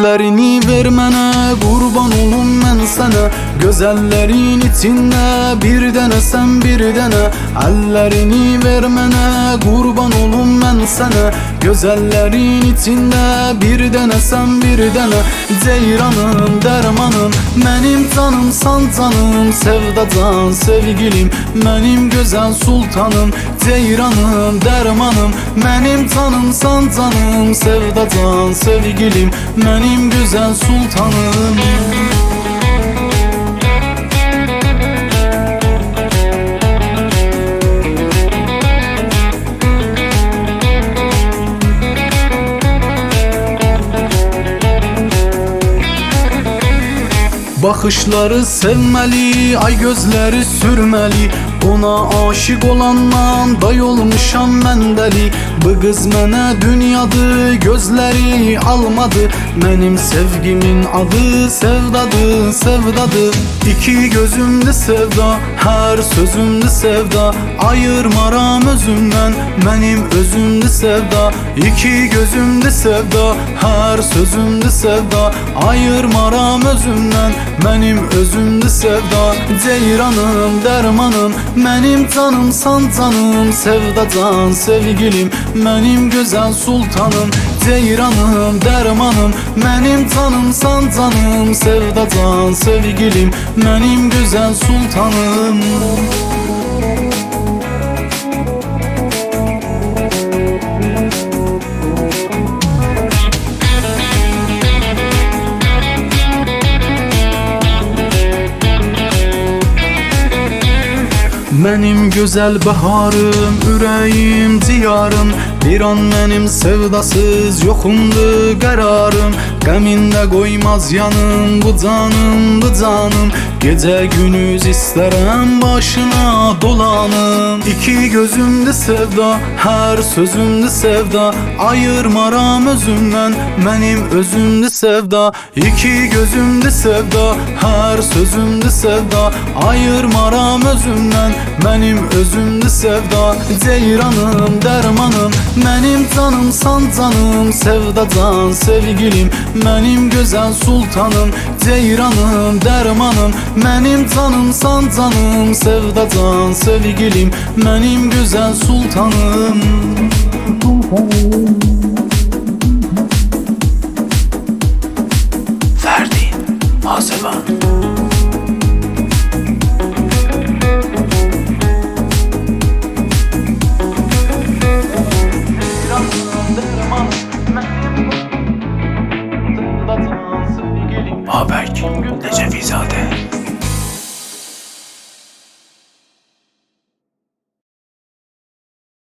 Əllərini ver mənə, qurban olum mən sənə. Gözəllərin içində bir dənə sən, bir dənə. Əllərini ver mənə, qurban olum mən sənə. Gözəllərin içində bir dənə sən, bir dənə. Ceyranım, dərmanım, mənim canımsan canım. Sevdacan, sevgilim, mənim gözəl sultanım. Ceyranım, dərmanım, mənim canımsan canım. Sevdacan, sevgilim, mənim gözəl sultanım. Baxışları sevməli, ay gözləri sürməli. Ona aşık olandan day olmuşam mən dəli. Bu qız mənə dünyadı, gözləri almadı. Mənim sevgimin adı sevdadır, sevdadır. İki gözümdü sevda, hər sözümdü sevda. Ayırmaram özümdən, mənim özümdü sevda. İki gözümdü sevda, hər sözümdü sevda. Ayırmaram özümdən, mənim özümdü sevda. Ceyranım, dərmanım, mənim canımsan canım. Sevdacan, sevgilim, mənim gözəl sultanım. Ceyranım, dərmanım, mənim canımsan canım. Sevdacan, sevgilim, mənim gözəl sultanım. Mənim gözəl baharım, ürəyim, diyarım. Bir an mənim sevdasız yoxumdu qərarım. Qəmində qoymaz yanım, bu canım, bu canım. Gecə gündüz istərəm başına dolanım. İki gözümdü sevda, hər sözümdü sevda. Ayırmaram özümdən, mənim özümdü sevda. İki gözümdü sevda, hər sözümdü sevda. Ayırmaram özümdən, mənim özümdü sevda. Ceyranım, dərmanım, mənim canımsan canım. Sevdacan, sevgilim, mənim gözəl sultanım. Ceyranım, dərmanım, mənim canımsan canım. Sevdacan, sevgilim, mənim gözəl sultanım. Ferdi Azeban. Haberk Necefizade.